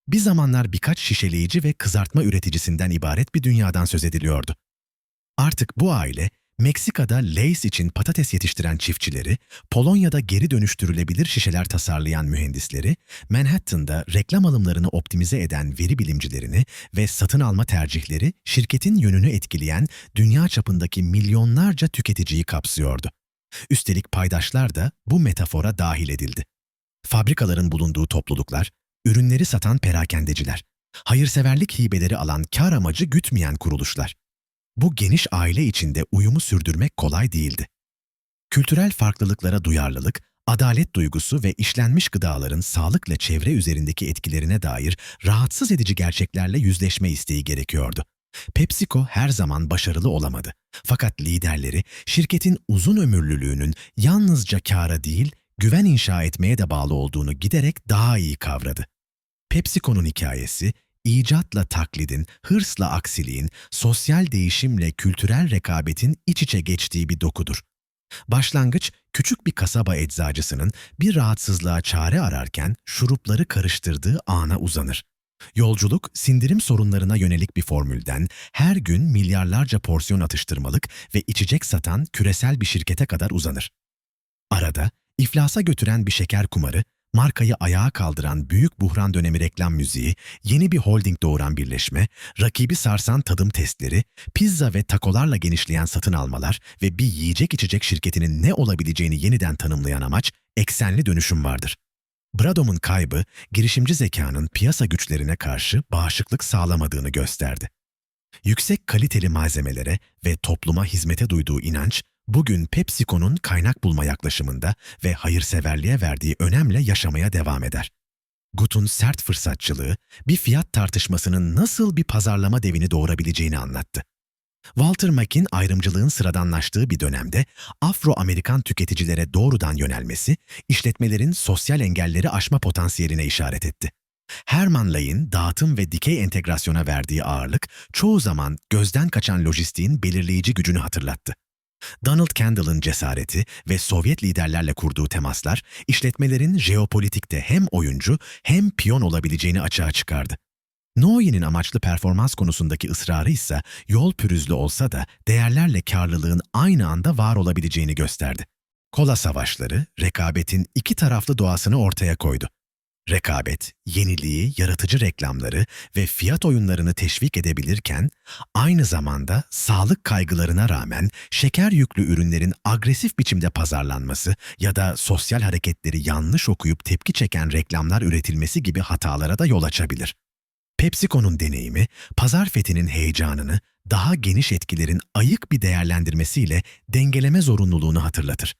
Bir zamanlar birkaç şişeleyici ve kızartma üreticisinden ibaret bir dünyadan söz ediliyordu. Artık bu aile, Meksika'da Lay's için patates yetiştiren çiftçileri, Polonya'da geri dönüştürülebilir şişeler tasarlayan mühendisleri, Manhattan'da reklam alımlarını optimize eden veri bilimcilerini ve satın alma tercihleri şirketin yönünü etkileyen dünya çapındaki milyonlarca tüketiciyi kapsıyordu. Üstelik paydaşlar da bu metafora dahil edildi. Fabrikaların bulunduğu topluluklar, ürünleri satan perakendeciler, hayırseverlik hibeleri alan kar amacı gütmeyen kuruluşlar. Bu geniş aile içinde uyumu sürdürmek kolay değildi. Kültürel farklılıklara duyarlılık, adalet duygusu ve işlenmiş gıdaların sağlıkla çevre üzerindeki etkilerine dair rahatsız edici gerçeklerle yüzleşme isteği gerekiyordu. PepsiCo her zaman başarılı olamadı. Fakat liderleri şirketin uzun ömürlülüğünün yalnızca kâra değil, güven inşa etmeye de bağlı olduğunu giderek daha iyi kavradı. PepsiCo'nun hikayesi, icatla taklidin, hırsla aksiliğin, sosyal değişimle kültürel rekabetin iç içe geçtiği bir dokudur. Başlangıç, küçük bir kasaba eczacısının bir rahatsızlığa çare ararken şurupları karıştırdığı ana uzanır. Yolculuk, sindirim sorunlarına yönelik bir formülden, her gün milyarlarca porsiyon atıştırmalık ve içecek satan küresel bir şirkete kadar uzanır. Arada, iflasa götüren bir şeker kumarı, markayı ayağa kaldıran büyük buhran dönemi reklam müziği, yeni bir holding doğuran birleşme, rakibi sarsan tadım testleri, pizza ve takolarla genişleyen satın almalar ve bir yiyecek içecek şirketinin ne olabileceğini yeniden tanımlayan amaç, eksenli dönüşüm vardır. Bradom'un kaybı, girişimci zekanın piyasa güçlerine karşı bağışıklık sağlamadığını gösterdi. Yüksek kaliteli malzemelere ve topluma hizmete duyduğu inanç, bugün PepsiCo'nun kaynak bulma yaklaşımında ve hayırseverliğe verdiği önemle yaşamaya devam eder. Gut'un sert fırsatçılığı, bir fiyat tartışmasının nasıl bir pazarlama devini doğurabileceğini anlattı. Walter Mack'in ayrımcılığın sıradanlaştığı bir dönemde Afro-Amerikan tüketicilere doğrudan yönelmesi, işletmelerin sosyal engelleri aşma potansiyeline işaret etti. Herman Ley'in dağıtım ve dikey entegrasyona verdiği ağırlık, çoğu zaman gözden kaçan lojistiğin belirleyici gücünü hatırlattı. Donald Kendall'ın cesareti ve Sovyet liderlerle kurduğu temaslar, işletmelerin jeopolitikte hem oyuncu hem piyon olabileceğini açığa çıkardı. Noye'nin amaçlı performans konusundaki ısrarı ise yol pürüzlü olsa da değerlerle karlılığın aynı anda var olabileceğini gösterdi. Kola savaşları, rekabetin iki taraflı doğasını ortaya koydu. Rekabet, yeniliği, yaratıcı reklamları ve fiyat oyunlarını teşvik edebilirken, aynı zamanda sağlık kaygılarına rağmen şeker yüklü ürünlerin agresif biçimde pazarlanması ya da sosyal hareketleri yanlış okuyup tepki çeken reklamlar üretilmesi gibi hatalara da yol açabilir. PepsiCo'nun deneyimi, pazar fethinin heyecanını daha geniş etkilerin ayık bir değerlendirmesiyle dengeleme zorunluluğunu hatırlatır.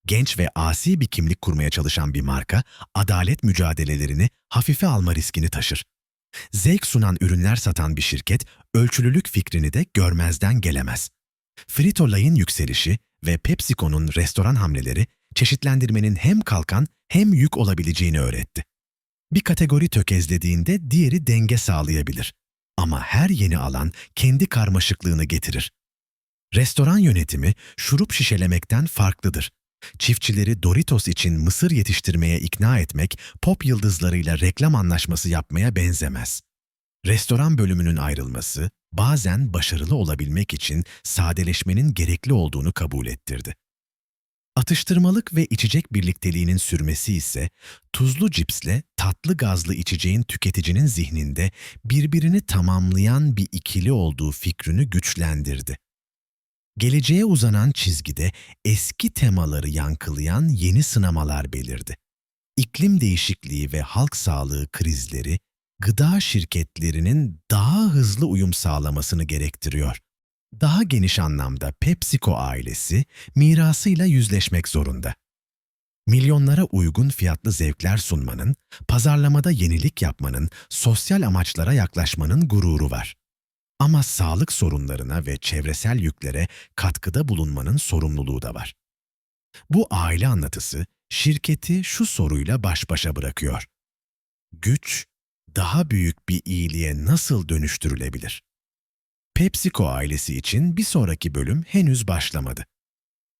Genç ve asi bir kimlik kurmaya çalışan bir marka, adalet mücadelelerini hafife alma riskini taşır. Zevk sunan ürünler satan bir şirket, ölçülülük fikrini de görmezden gelemez. Frito-Lay'in yükselişi ve PepsiCo'nun restoran hamleleri, çeşitlendirmenin hem kalkan hem yük olabileceğini öğretti. Bir kategori tökezlediğinde diğeri denge sağlayabilir. Ama her yeni alan kendi karmaşıklığını getirir. Restoran yönetimi şurup şişelemekten farklıdır. Çiftçileri Doritos için mısır yetiştirmeye ikna etmek, pop yıldızlarıyla reklam anlaşması yapmaya benzemez. Restoran bölümünün ayrılması, bazen başarılı olabilmek için sadeleşmenin gerekli olduğunu kabul ettirdi. Atıştırmalık ve içecek birlikteliğinin sürmesi ise, tuzlu cipsle tatlı gazlı içeceğin tüketicinin zihninde birbirini tamamlayan bir ikili olduğu fikrini güçlendirdi. Geleceğe uzanan çizgide eski temaları yankılayan yeni sınamalar belirdi. İklim değişikliği ve halk sağlığı krizleri, gıda şirketlerinin daha hızlı uyum sağlamasını gerektiriyor. Daha geniş anlamda PepsiCo ailesi mirasıyla yüzleşmek zorunda. Milyonlara uygun fiyatlı zevkler sunmanın, pazarlamada yenilik yapmanın, sosyal amaçlara yaklaşmanın gururu var. Ama sağlık sorunlarına ve çevresel yüklere katkıda bulunmanın sorumluluğu da var. Bu aile anlatısı şirketi şu soruyla baş başa bırakıyor. Güç, daha büyük bir iyiliğe nasıl dönüştürülebilir? PepsiCo ailesi için bir sonraki bölüm henüz başlamadı.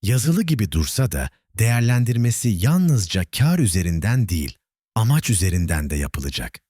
Yazılı gibi dursa da değerlendirmesi yalnızca kar üzerinden değil, amaç üzerinden de yapılacak.